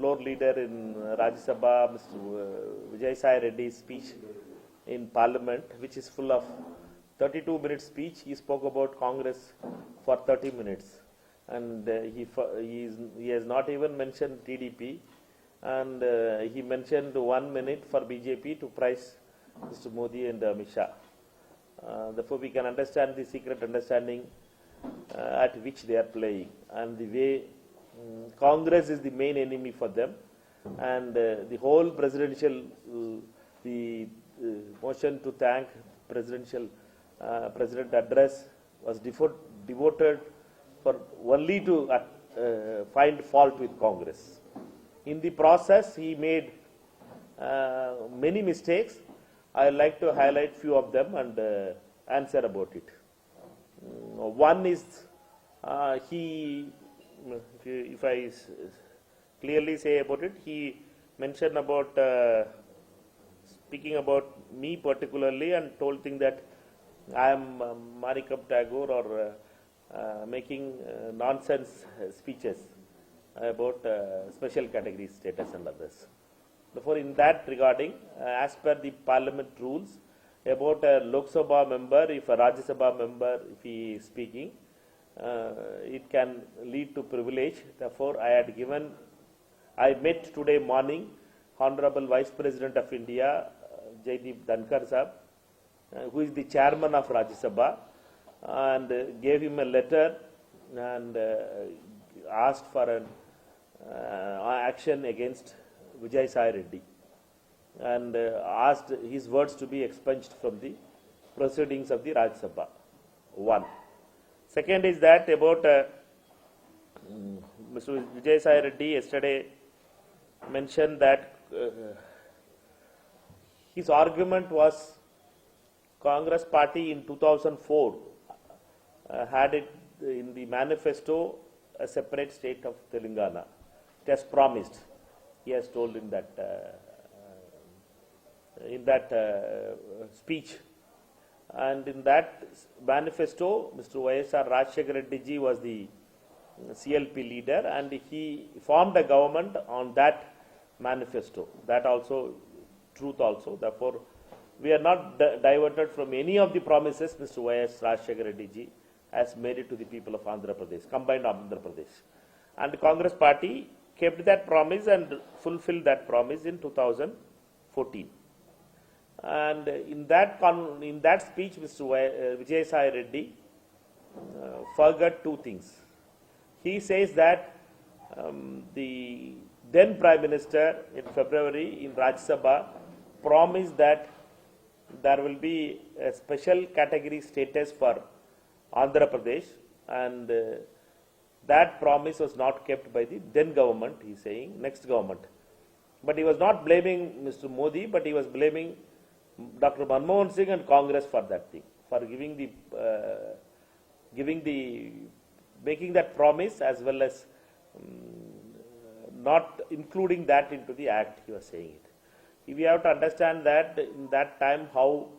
floor leader in Rajya Sabha, Mr. Vijayasai Reddy's speech in Parliament, which is full of 32-minute speech. He spoke about Congress for 30 minutes, and he has not even mentioned TDP, and he mentioned 1 minute for BJP to praise Mr. Modi and Amit Shah. Therefore, we can understand the secret understanding at which they are playing, and the way Congress is the main enemy for them, and the whole presidential, the motion to thank president address was devoted for only to find fault with Congress. In the process, he made many mistakes. I would like to highlight few of them and answer about it. One is if I clearly say about it, he mentioned about speaking about me particularly and told thing that I am Manickam Tagore, or making nonsense speeches about special category status and others. Therefore, in that regarding, as per the Parliament rules, about a Lok Sabha member, if a Rajya Sabha member, if he is speaking, it can lead to privilege. Therefore, I met today morning Honorable Vice President of India, Jaideep Dhankar Sahab, who is the chairman of Rajya Sabha, and gave him a letter and asked for an action against Vijayasai Reddy, and asked his words to be expunged from the proceedings of the Rajya Sabha. One. Second is that about Mr. Vijayasai Reddy yesterday mentioned that his argument was Congress party in 2004 had it in the manifesto a separate state of Telangana. It has promised. He has told in that speech, and in that manifesto, Mr. YSR Reddy ji was the CLP leader, and he formed a government on that manifesto. That also truth also. Therefore, we are not diverted from any of the promises Mr. YS Reddy ji has made it to the people of Andhra Pradesh, combined Andhra Pradesh, and the Congress party kept that promise and fulfilled that promise in 2014. And in that speech, Mr. Vijayasai Reddy forgot two things. He says that the then Prime Minister in February in Rajya Sabha promised that there will be a special category status for Andhra Pradesh, and that promise was not kept by the then government, he is saying, next government. But he was not blaming Mr. Modi, but he was blaming Dr. Manmohan Singh and Congress for that thing, for making that promise, as well as not including that into the act, he was saying it. We have to understand that in that time how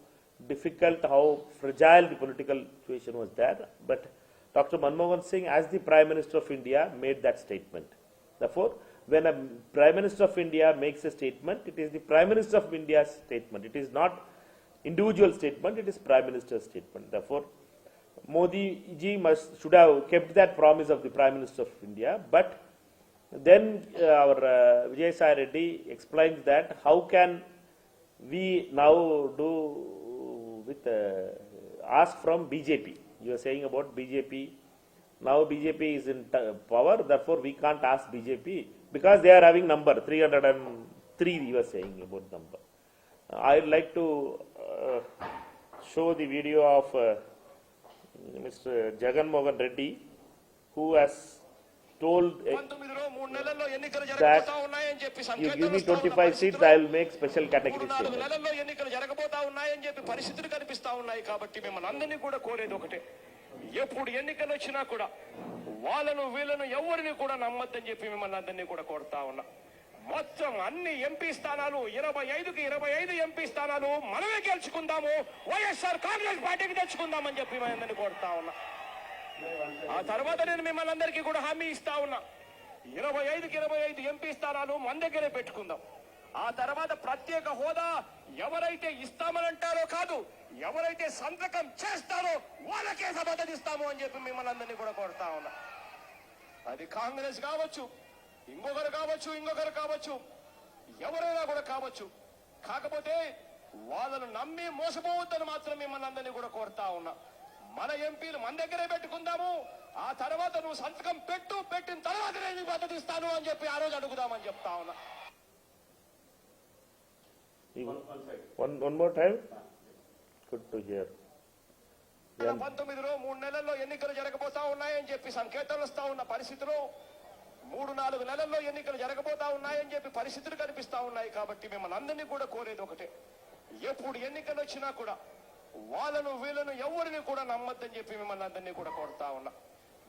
difficult, how fragile the political situation was there, but Dr. Manmohan Singh, as the Prime Minister of India, made that statement. Therefore, when a Prime Minister of India makes a statement, it is the Prime Minister of India's statement. It is not individual statement, it is Prime Minister's statement. Therefore, Modi ji should have kept that promise of the Prime Minister of India, but then our Vijayasai Reddy explains that how can we now do with ask from BJP. You are saying about BJP. Now BJP is in power, therefore we can't ask BJP because they are having number 303. You are saying about number. I would like to show the video of Mr. Jagan Mohan Reddy, who has told that you give me 25 seats, I will make special category status. ఎప్పుడు ఎన్నికలు వచ్చినా కూడా వాళ్ళను వీళ్ళను ఎవరిని కూడా నమ్మద్దని చెప్పి మిమ్మల్ని అందరినీ కూడా కోరుతా ఉన్నా. మొత్తం అన్ని ఎంపీ స్థానాలు 25కి 25 ఎంపీ స్థానాలు మనమే గెలుచుకుందాము, వైఎస్ఆర్ కాంగ్రెస్ పార్టీకి తెచ్చుకుందామని చెప్పి మేము అందరినీ కోరుతా ఉన్నా. ఆ తర్వాత నేను మిమ్మల్ని అందరికీ కూడా హామీ ఇస్తా ఉన్నా, 25కి 25 ఎంపీ స్థానాలు స్థానాలు మన దగ్గరే పెట్టుకుందాం. ఆ తర్వాత ప్రత్యేక హోదా ఎవరైతే ఇస్తామనంటారో కాదు, ఎవరైతే సంతకం చేస్తారో వాళ్ళకే మద్దతు ఇస్తాము అని చెప్పి మిమ్మల్ని అందరినీ కూడా కోరుతా ఉన్నా. అది కాంగ్రెస్ కావచ్చు, ఇంకొకరు కావచ్చు, ఎవరైనా కూడా కావచ్చు. కాకపోతే వాళ్ళను నమ్మి మోసపోవద్దని మాత్రం మిమ్మల్ని అందరినీ కూడా కోరుతా ఉన్నా. మన ఎంపీలు మన దగ్గరే పెట్టుకుందాము, ఆ తర్వాత నువ్వు సంతకం పెట్టిన తర్వాత నేను మద్దతు ఇస్తాను అని చెప్పి ఆ రోజు అడుగుదామని చెప్తా ఉన్నా. One more time. Good to hear. 19లో 3 నెలల్లో ఎన్నికలు జరగబోతా ఉన్నాయని చెప్పి సంకేతాలు వస్తా ఉన్న పరిస్థితులు, 3-4 నెలల్లో ఎన్నికలు జరగబోతా ఉన్నాయని చెప్పి పరిస్థితులు కనిపిస్తా ఉన్నాయి. కాబట్టి మిమ్మల్ని అందరినీ కూడా కోరేది ఒకటే, ఎప్పుడు ఎన్నికలు వచ్చినా కూడా వాళ్ళను వీళ్ళను ఎవరిని కూడా నమ్మద్దని చెప్పి మిమ్మల్ని అందరినీ కూడా కోరుతా ఉన్నా.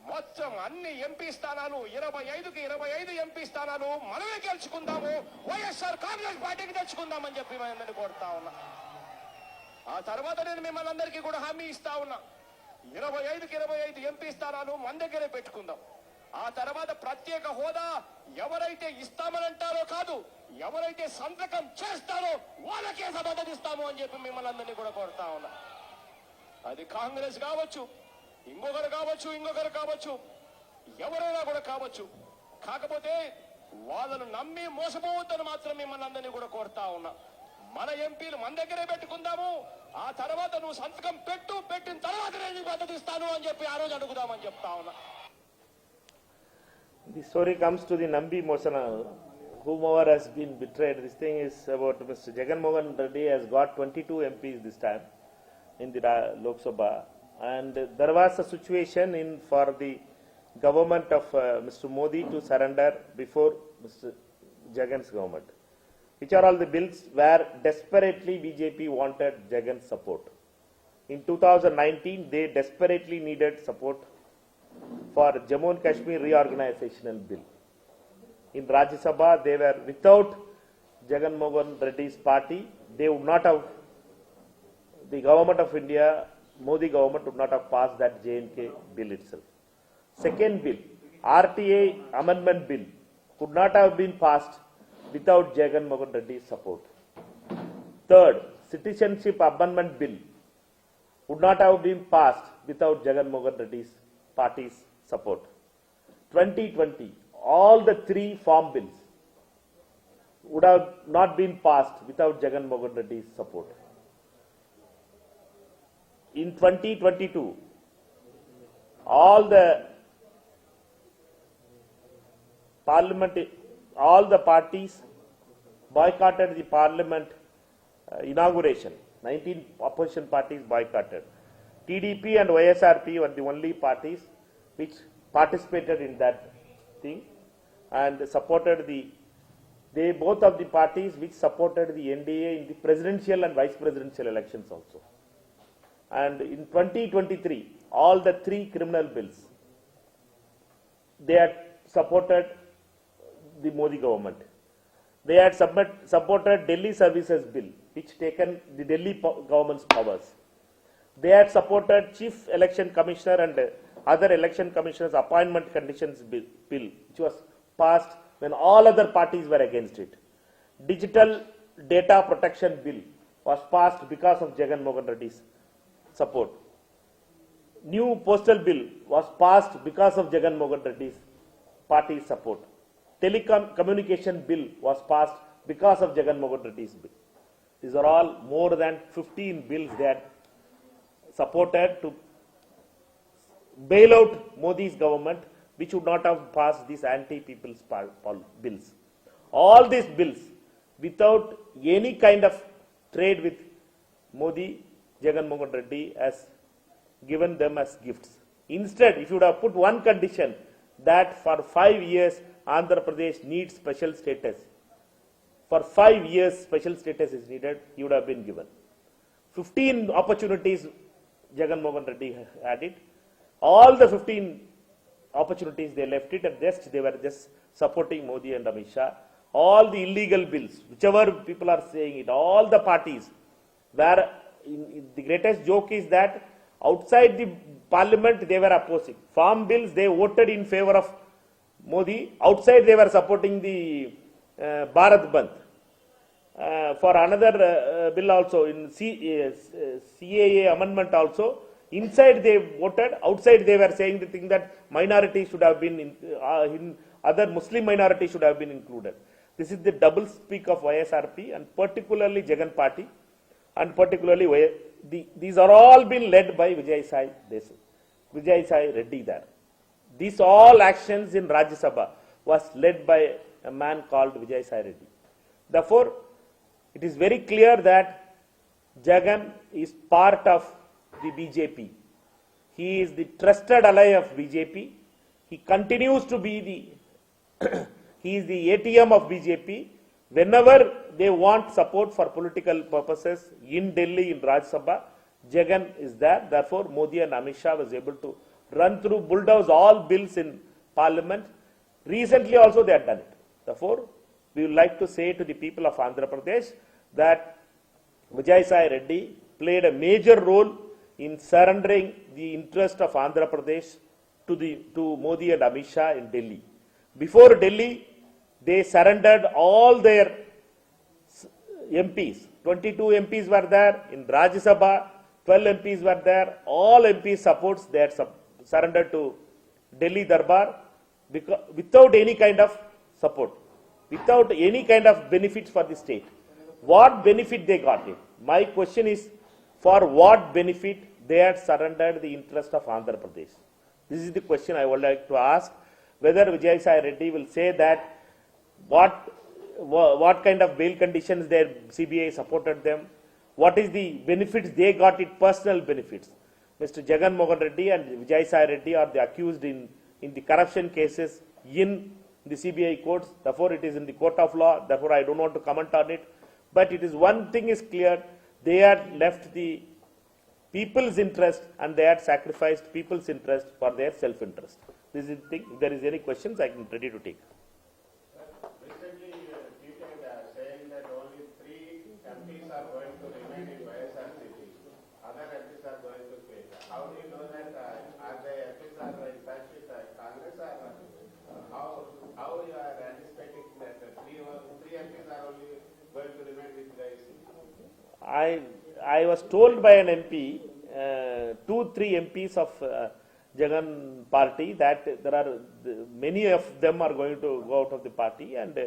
మొత్తం అన్ని ఎంపీ స్థానాలు 25కి 25 ఎంపీ స్థానాలు మనమే గెలుచుకుందాము, వైఎస్ఆర్ కాంగ్రెస్ పార్టీకి తెచ్చుకుందామని చెప్పి అందరినీ కోరుతా ఉన్నా. ఆ తర్వాత నేను మిమ్మల్ని అందరికీ కూడా హామీ ఇస్తా ఉన్నా, 25కి 25 ఎంపీ స్థానాలు మన దగ్గరే పెట్టుకుందాం. ఆ తర్వాత ప్రత్యేక హోదా ఎవరైతే ఇస్తామనంటారో కాదు, ఎవరైతే సంతకం చేస్తారో వాళ్ళకే మద్దతు ఇస్తాము అని చెప్పి మిమ్మల్ని అందరినీ కూడా కోరుతా ఉన్నా. అది కాంగ్రెస్ కావచ్చు, ఇంకొకరు కావచ్చు, ఎవరైనా కూడా కావచ్చు. కాకపోతే వాళ్ళను నమ్మి మోసపోవద్దని మాత్రం మిమ్మల్ని అందరినీ కూడా కోరుతా ఉన్నా. మన ఎంపీలు మన దగ్గరే పెట్టుకుందాము, ఆ తర్వాత నువ్వు సంతకం పెట్టిన తర్వాత నేను మద్దతు ఇస్తాను అని చెప్పి ఆ రోజు అడుగుదామని చెప్తా ఉన్నా. The story comes to the Nambi Mosana, whomever has been betrayed. This thing is about Mr. Jagan Mohan Reddy has got 22 MPs this time in the Lok Sabha, and there was a situation for the government of Mr. Modi to surrender before Mr. Jagan's government. Which are all the bills where desperately BJP wanted Jagan's support. In 2019, they desperately needed support for Jammu and Kashmir reorganizational bill. In Rajya Sabha, they were without Jagan Mohan Reddy's party, they would not have, the government of India, Modi government would not have passed that JNK bill itself. Second bill, RTA amendment bill, could not have been passed without Jagan Mohan Reddy's support. Third, citizenship amendment bill would not have been passed without Jagan Mohan Reddy's party's support. 2020, all the 3 farm bills would have not been passed without Jagan Mohan Reddy's support. In 2022, all the parties boycotted the parliament inauguration. 19 opposition parties boycotted. TDP and YSRP were the only parties which participated in that thing and supported both of the parties which supported the NDA in the presidential and vice presidential elections also. And in 2023, all the 3 criminal bills, they had supported the Modi government. They had supported Delhi Services Bill, which taken the Delhi government's powers. They had supported Chief Election Commissioner and other election commissioners' appointment conditions bill, which was passed when all other parties were against it. Digital Data Protection Bill was passed because of Jagan Mohan Reddy's support. New Postal Bill was passed because of Jagan Mohan Reddy's party's support. Telecommunication Bill was passed because of Jagan Mohan Reddy's bill. These are all more than 15 bills that supported to bail out Modi's government, which would not have passed these anti-people's bills. All these bills, without any kind of trade with Modi, Jagan Mohan Reddy has given them as gifts. Instead, if you would have put one condition that for 5 years Andhra Pradesh needs special status, for 5 years special status is needed, he would have been given. 15 opportunities Jagan Mohan Reddy had it. All the 15 opportunities they left it, and they were just supporting Modi and Amit Shah. All the illegal bills, whichever people are saying it, all the parties were, the greatest joke is that outside the parliament they were opposing. Farm bills, they voted in favor of Modi. Outside they were supporting the Bharat Bandh. For another bill also in CAA amendment also, inside they voted, outside they were saying the thing that minority should have been in other Muslim minority should have been included. This is the double speak of YSRP and particularly Jagan Party and particularly these are all been led by Vijayasai Reddy there. These all actions in Rajya Sabha was led by a man called Vijayasai Reddy. Therefore, it is very clear that Jagan is part of the BJP. He is the trusted ally of BJP. He continues to be he is the ATM of BJP. Whenever they want support for political purposes in Delhi, in Rajya Sabha, Jagan is there. Therefore, Modi and Amit Shah was able to run through, bulldoze all bills in Parliament. Recently also they had done it. Therefore, we would like to say to the people of Andhra Pradesh that Vijayasai Reddy played a major role in surrendering the interest of Andhra Pradesh to Modi and Amit Shah in Delhi. Before Delhi, they surrendered all their MPs. 22 MPs were there. In Rajya Sabha, 12 MPs were there. All MP supports they had surrendered to Delhi Darbar without any kind of support, without any kind of benefits for the state. What benefit they got it? My question is, for what benefit they had surrendered the interest of Andhra Pradesh? This is the question I would like to ask, whether Vijayasai Reddy will say that what kind of bail conditions their CBI supported them, what is the benefits they got it, personal benefits. Mr. Jagan Mohan Reddy and Vijayasai Reddy are the accused in the corruption cases in the CBI courts. Therefore, it is in the court of law. Therefore, I don't want to comment on it. But it is one thing is clear, they had left the people's interest and they had sacrificed people's interest for their self-interest. This is the thing. If there is any questions, I am ready to take. Recently, tweeted saying that only 3 MPs are going to remain in YSRCP. Other MPs are going to quit. How do you know that? Are the MPs are in touch with Congress, or how you are anticipating that 3 MPs are only going to remain with YSRCP? I was told by an MP, 2-3 MPs of Jagan party, that there are many of them are going to go out of the party, and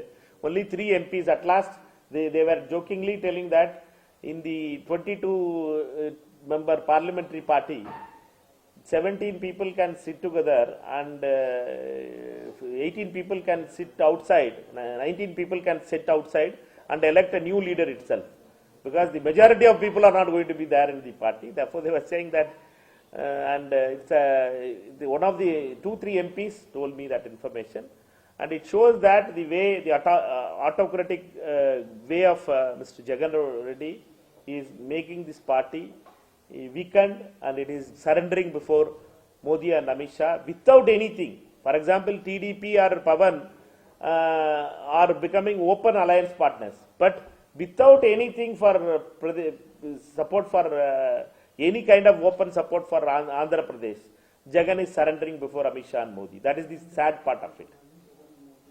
only 3 MPs at last. They were jokingly telling that in the 22 member parliamentary party, 17 people can sit together and 18 people can sit outside, 19 people can sit outside and elect a new leader itself. Because the majority of people are not going to be there in the party. Therefore, they were saying that, one of the 2-3 MPs told me that information, and it shows that the way, the autocratic way of Mr. Jagan Reddy is making this party weakened, and it is surrendering before Modi and Amit Shah without anything. For example, TDP or Pavan are becoming open alliance partners, but without anything for support for any kind of open support for Andhra Pradesh, Jagan is surrendering before Amit Shah and Modi. That is the sad part of it.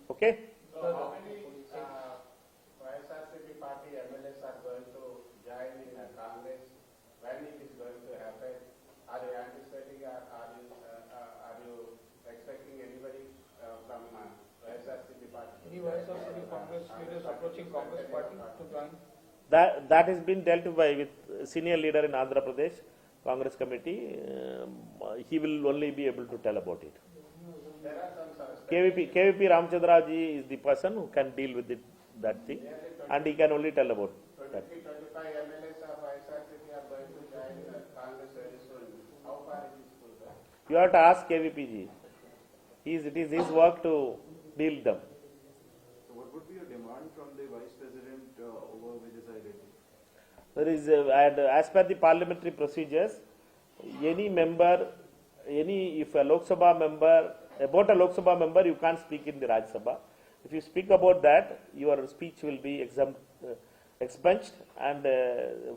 Okay? So how many YSRCP party MLAs are going to join in Congress? When it is going to happen? Are you anticipating, are you expecting anybody from YSRCP party? Any YSRCP Congress leaders approaching Congress party to join? That has been dealt with senior leader in Andhra Pradesh Congress committee. He will only be able to tell about it. There are some KVP Ramchandraji is the person who can deal with that thing, and he can only tell about that. 23-25 MLAs of YSRCP are going to join Congress very soon. How far is this good? You have to ask KVPG. It is his work to deal them. So what would be your demand from the Vice President over Vijayasai Reddy? There is, as per the parliamentary procedures, any member, if a Lok Sabha member, about a Lok Sabha member, you can't speak in the Rajya Sabha. If you speak about that, your speech will be expunged, and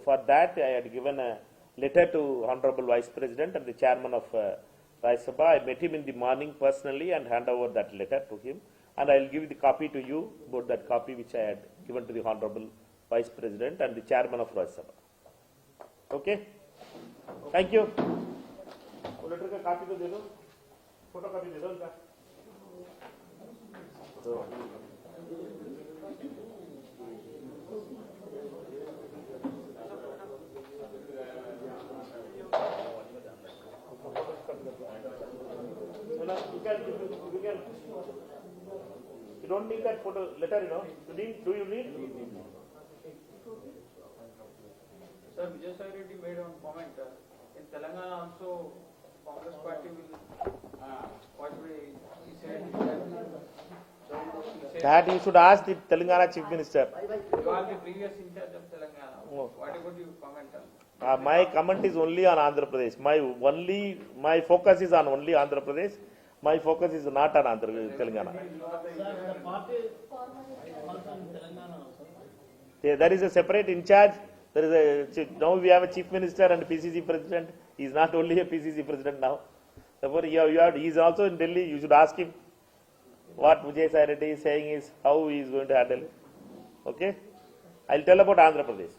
for that I had given a letter to Honorable Vice President and the Chairman of Rajya Sabha. I met him in the morning personally and hand over that letter to him. and I will give the copy to you about that copy which I had given to the Honorable Vice President and the Chairman of Rajya Sabha. Okay? Thank you. वो letter का copy तो दे दो, photo copy दे दो उनका. You don't need that photo letter, you know. Do you need? Sir, Vijayasai Reddy made one comment. In Telangana also, Congress party will, what he said, That you should ask the Telangana Chief Minister. you are the previous in charge of Telangana. Oh. What about your comment on? My comment is only on Andhra Pradesh. My focus is on only Andhra Pradesh. My focus is not on Telangana. There is a separate in charge. Now we have a chief minister and PCC president. He is not only a PCC president now. Therefore, he is also in Delhi. You should ask him what Vijayasai Reddy is saying is how he is going to handle it. Okay? I will tell about Andhra Pradesh.